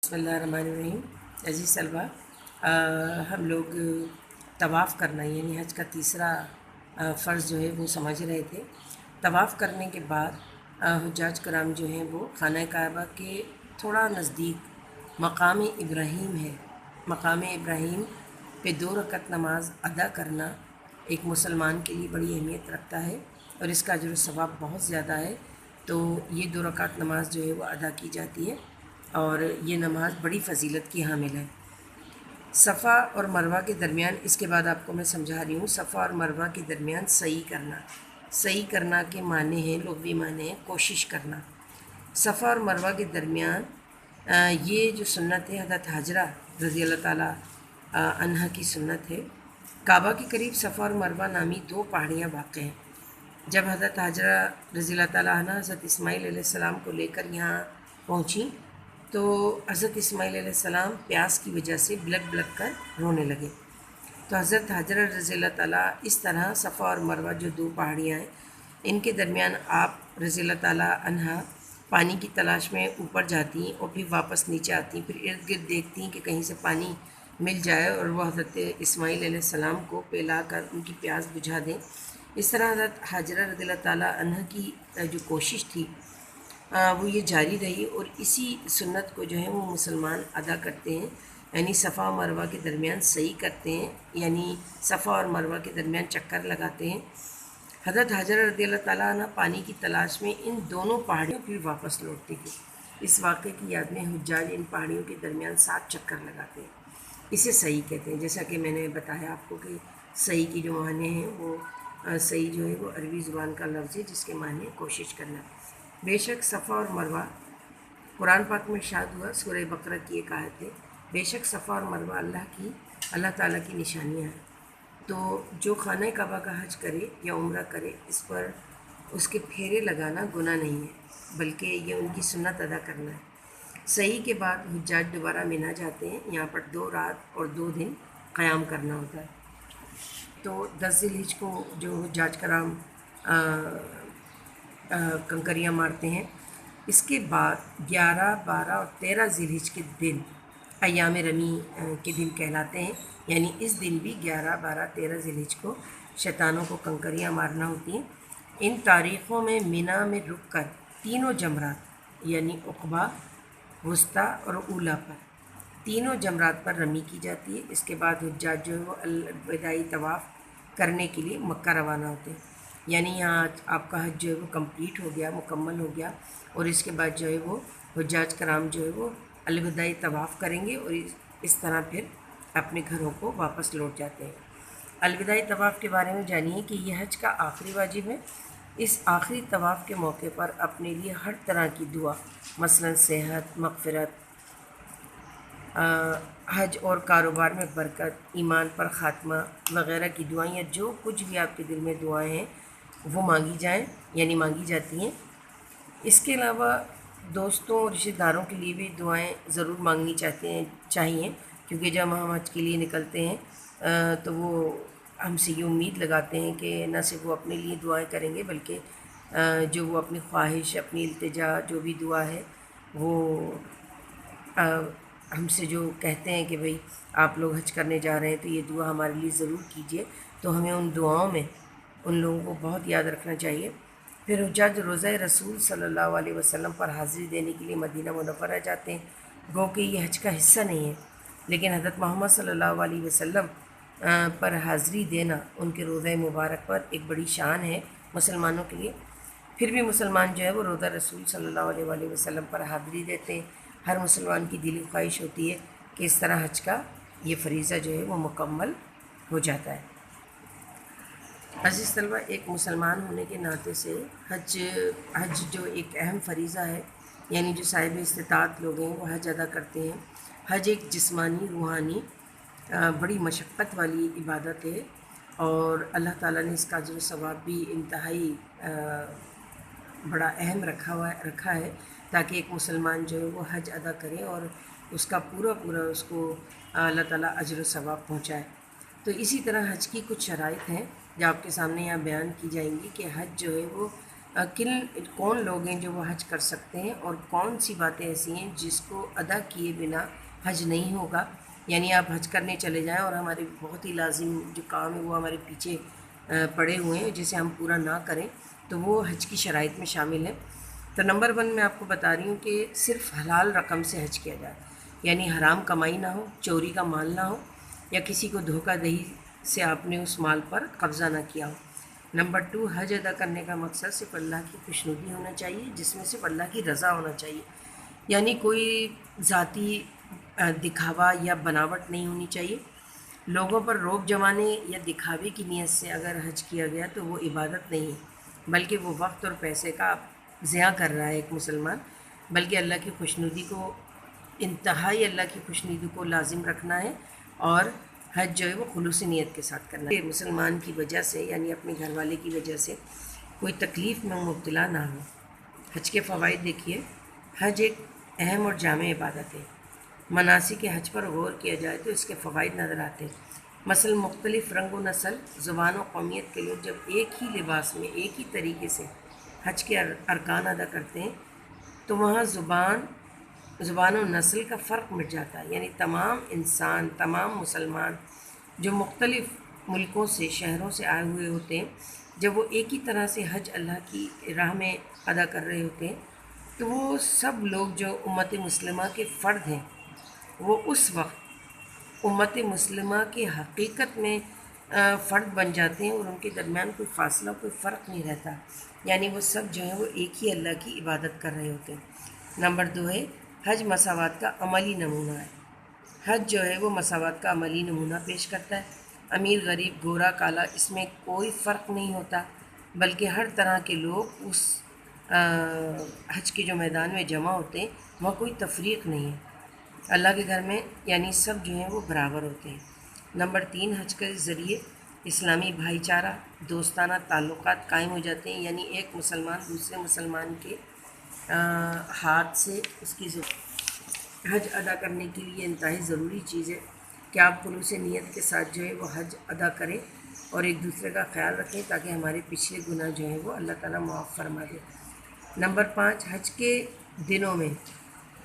बिस्मिल्लाहिर्रहमानिर्रहीम। अज़ीज़ तलबा, हम लोग तवाफ़ करना यानी हज का तीसरा फ़र्ज़ जो है वो समझ रहे थे। तवाफ़ करने के बाद हुज्जाज कराम जो हैं वो खाना काबा के थोड़ा नज़दीक मकाम इब्राहीम है। मकाम इब्राहीम पे 2 रकत नमाज अदा करना एक मुसलमान के लिए बड़ी अहमियत रखता है और इसका अजर व सवाब बहुत ज़्यादा है। तो ये 2 रकात नमाज जो है वो अदा की जाती है और ये नमाज बड़ी फ़जीलत की हामिल है। सफ़ा और मरवा के दरमियान, इसके बाद आपको मैं समझा रही हूँ, सफ़ा और मरवा के दरमियान सही करना। सही करना के माने हैं, लुग़वी माने हैं कोशिश करना। सफ़ा और मरवा के दरमियान ये जो सुन्नत है हज़रत हाजरा रज़ी अल्लाह ताला अन्हा की सुन्नत है। काबा के करीब सफ़ा और मरवा नामी 2 पहाड़ियाँ वाक़ हैं। जब हज़रत हाजरा रज़ी अल्लाह ताला अन्हा हज़रत इस्माईल अलैहिस्सलाम को लेकर यहाँ पहुँची तो हज़रत इस्माईल अलैहिस्सलाम प्यास की वजह से बिलख बिलख कर रोने लगे। तो हज़रत हाजरा रज़ी अल्लाह ताला इस तरह सफ़ा और मरवा जो 2 पहाड़ियाँ हैं इनके दरमियान आप रज़ी अल्लाह ताला अन्हा पानी की तलाश में ऊपर जाती और फिर वापस नीचे आती, फिर इर्द गिर्द देखती कि कहीं से पानी मिल जाए और वह हज़रत इस्माईल अलैहिस्सलाम को पिला कर उनकी प्यास बुझा दें। इस तरह हज़रत हाजरा रज़ी अल्लाह ताला अन्हा की जो कोशिश थी वो ये जारी रही और इसी सुन्नत को जो है वो मुसलमान अदा करते हैं, यानी सफ़ा और मरवा के दरमियान सही करते हैं, यानी सफ़ा और मरवा के दरमियान चक्कर लगाते हैं। हज़रत हाजरा रज़ी अल्लाह ताला अन्हा पानी की तलाश में इन दोनों पहाड़ियों फिर वापस लौटती थी। इस वाक़े की याद में हुज्जाज इन पहाड़ियों के दरमियान 7 चक्कर लगाते हैं। इसे सही कहते हैं। जैसा कि मैंने बताया आपको कि सही की जो माने हैं वो सही जो है वो अरबी ज़ुबान का लफ्ज़ है जिसके माने कोशिश करना। बेशक सफ़ा और मरवा कुरान पाक में इरशाद हुआ, सूरह बकरा की एक आयत है, बेशक सफ़ा और मरवा अल्लाह ताला की निशानियाँ हैं। तो जो खाना काबा का हज करे या उम्रा करे इस पर उसके फेरे लगाना गुनाह नहीं है, बल्कि ये उनकी सुन्नत अदा करना है। सही के बाद हुज्जाज दोबारा मिना जाते हैं। यहाँ पर 2 रात और 2 दिन क़याम करना होता है। तो 10 ज़िलहिज को जो हुज्जाज कराम कंकरियाँ मारते हैं। इसके बाद 11, 12 और 13 ज़िलहिज के दिन अय्याम रमी के दिन कहलाते हैं, यानी इस दिन भी 11, 12, 13 ज़िलहिज को शैतानों को कंकरियाँ मारना होती हैं। इन तारीख़ों में मिना में रुक कर तीनों जमरात यानी उक़बा, वुस्ता और ऊला पर तीनों जमरात पर रमी की जाती है। इसके बाद हुज्जाज जो है वो अलविदाई तवाफ़ करने के लिए मक्का रवाना होते हैं, यानी यहाँ आपका हज जो है वो कंप्लीट हो गया, मुकम्मल हो गया और इसके बाद जो है वो हुज्जाज कराम जो है वो अलविदाई तवाफ़ करेंगे और इस तरह फिर अपने घरों को वापस लौट जाते हैं। अलविदाई तवाफ़ के बारे में जानिए कि यह हज का आखिरी वाजिब है। इस आखिरी तवाफ़ के मौके पर अपने लिए हर तरह की दुआ, मसलन सेहत, मग़फ़िरत, हज और कारोबार में बरकत, ईमान पर ख़ात्मा वग़ैरह की दुआएं या जो कुछ भी आपके दिल में दुआएं हैं वो मांगी जाएं, यानी मांगी जाती हैं। इसके अलावा दोस्तों और रिश्तेदारों के लिए भी दुआएं ज़रूर मांगनी चाहिए, क्योंकि जब हम हज के लिए निकलते हैं तो वो हमसे ये उम्मीद लगाते हैं कि न सिर्फ वो अपने लिए दुआएं करेंगे बल्कि जो वो अपनी ख्वाहिश, अपनी इल्तिजा, जो भी दुआ है वो हमसे जो कहते हैं कि भाई आप लोग हज करने जा रहे हैं तो ये दुआ हमारे लिए ज़रूर कीजिए। तो हमें उन दुआओं में उन लोगों को बहुत याद रखना चाहिए। फिर हुज्जाज रोज़ा रसूल सल्लल्लाहु अलैहि वसल्लम पर हाज़िरी देने के लिए मदीना मुनव्वरा जाते हैं। गो कि ये हज का हिस्सा नहीं है, लेकिन हज़रत मोहम्मद सल्लल्लाहु अलैहि वसल्लम पर हाज़िरी देना उनके रोज़ा मुबारक पर एक बड़ी शान है मुसलमानों के लिए। फिर भी मुसलमान जो है वो रोज़ा रसूल सल्लल्लाहु अलैहि वसल्लम पर हाज़िरी देते हैं। हर मुसलमान की दिली ख्वाहिश होती है कि इस तरह हज का ये फ़रीज़ा जो है वो मुकम्मल हो जाता है। अज़ीज़ तलबा, एक मुसलमान होने के नाते से हज जो एक अहम फ़रीज़ा है, यानी जो साहिब इस्तिताअत लोग हैं वो हज अदा करते हैं। हज एक जिस्मानी, रूहानी बड़ी मशक्क़त वाली इबादत है और अल्लाह ताला ने इसका अजर सवाब भी इंतहाई बड़ा अहम रखा है ताकि एक मुसलमान जो है वो हज अदा करे और उसका पूरा उसको अल्लाह ताला अजर सवाब पहुँचाए। तो इसी तरह हज की कुछ शराइत हैं जो आपके सामने यहाँ बयान की जाएंगी कि हज जो है वो کون لوگ ہیں جو وہ حج کر سکتے ہیں اور کون سی باتیں ایسی ہیں جس کو ادا کیے بنا حج نہیں ہوگا. یعنی آپ حج کرنے چلے جائیں اور ہمارے بہت ہی لازم جو کام ہے وہ ہمارے پیچھے پڑے ہوئے ہیں جسے ہم پورا نہ کریں تو وہ حج کی شرائط میں شامل ہے. تو نمبر 1 میں آپ کو بتا رہی ہوں کہ صرف حلال رقم سے حج کیا جائے، یعنی حرام کمائی نہ ہو، چوری کا مال نہ ہو، یا کسی کو دھوکہ دہی سے آپ نے اس مال پر قبضہ نہ کیا ہو. نمبر 2، حج ادا کرنے کا مقصد صرف اللہ کی خوشنودی ہونا چاہیے، جس میں صرف اللہ کی رضا ہونا چاہیے، یعنی کوئی ذاتی دکھاوا یا بناوٹ نہیں ہونی چاہیے. لوگوں پر روب جمانے یا دکھاوے کی نیت سے اگر حج کیا گیا تو وہ عبادت نہیں ہے، بلکہ وہ وقت اور پیسے کا ضیاع کر رہا ہے ایک مسلمان. بلکہ اللہ کی خوشنودی کو، انتہائی اللہ کی خوشنودی کو لازم رکھنا ہے، اور حج جو ہے وہ خلوص نیت کے ساتھ کرنا ہے. مسلمان کی وجہ سے، یعنی اپنے گھر والے کی وجہ سے کوئی تکلیف میں مبتلا نہ ہو. حج کے فوائد دیکھیے. حج ایک اہم اور جامع عبادت ہے. مناسک حج پر غور کیا جائے تو اس کے فوائد نظر آتے ہیں. مثلا مختلف رنگ و نسل، زبان و قومیت کے لوگ جب ایک ہی لباس میں ایک ہی طریقے سے حج کے ارکان ادا کرتے ہیں تو وہاں زبان و نسل کا فرق مٹ جاتا ہے. یعنی تمام مسلمان جو مختلف ملکوں سے، شہروں سے آئے ہوئے ہوتے ہیں، جب وہ ایک ہی طرح سے حج اللہ کی راہ میں ادا کر رہے ہوتے ہیں تو وہ سب لوگ جو امت مسلمہ کے فرد ہیں وہ اس وقت امت مسلمہ کی حقیقت میں فرد بن جاتے ہیں، اور ان کے درمیان کوئی فاصلہ، کوئی فرق نہیں رہتا. یعنی وہ سب جو ہیں وہ ایک ہی اللہ کی عبادت کر رہے ہوتے ہیں. نمبر 2 ہے حج مساوات کا عملی نمونہ ہے. حج جو ہے وہ مساوات کا عملی نمونہ پیش کرتا ہے. امیر، غریب، گورا، کالا، اس میں کوئی فرق نہیں ہوتا، بلکہ ہر طرح کے لوگ اس حج کے جو میدان میں جمع ہوتے ہیں وہاں کوئی تفریق نہیں ہے. اللہ کے گھر میں یعنی سب جو ہیں وہ برابر ہوتے ہیں. نمبر 3، حج کے ذریعے اسلامی بھائی چارہ، دوستانہ تعلقات قائم ہو جاتے ہیں. یعنی ایک مسلمان دوسرے مسلمان کے ہاتھ سے اس کی حج ادا کرنے کے لیے انتہائی ضروری چیز ہے کہ آپ خلوص نیت کے ساتھ جو ہے وہ حج ادا کریں اور ایک دوسرے کا خیال رکھیں تاکہ ہمارے پچھلے گناہ جو ہیں وہ اللہ تعالیٰ معاف فرما دے. نمبر 5، حج کے دنوں میں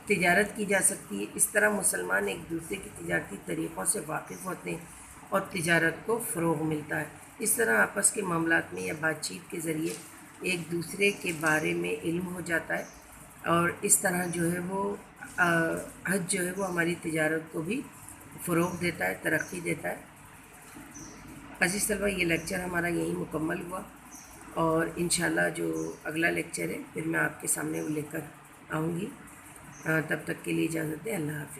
تجارت کی جا سکتی ہے. اس طرح مسلمان ایک دوسرے کی تجارتی طریقوں سے واقف ہوتے ہیں اور تجارت کو فروغ ملتا ہے. اس طرح آپس کے معاملات میں یا بات چیت کے ذریعے ایک دوسرے کے بارے میں علم ہو جاتا ہے، اور اس طرح جو ہے وہ حج جو ہے وہ ہماری تجارت کو بھی فروغ دیتا ہے، ترقی دیتا ہے. عزیز طلبہ، یہ لیکچر ہمارا یہیں مکمل ہوا، اور انشاءاللہ جو اگلا لیکچر ہے پھر میں آپ کے سامنے وہ لے کر آؤں گی. تب تک کے لیے اجازت دیں. اللہ حافظ.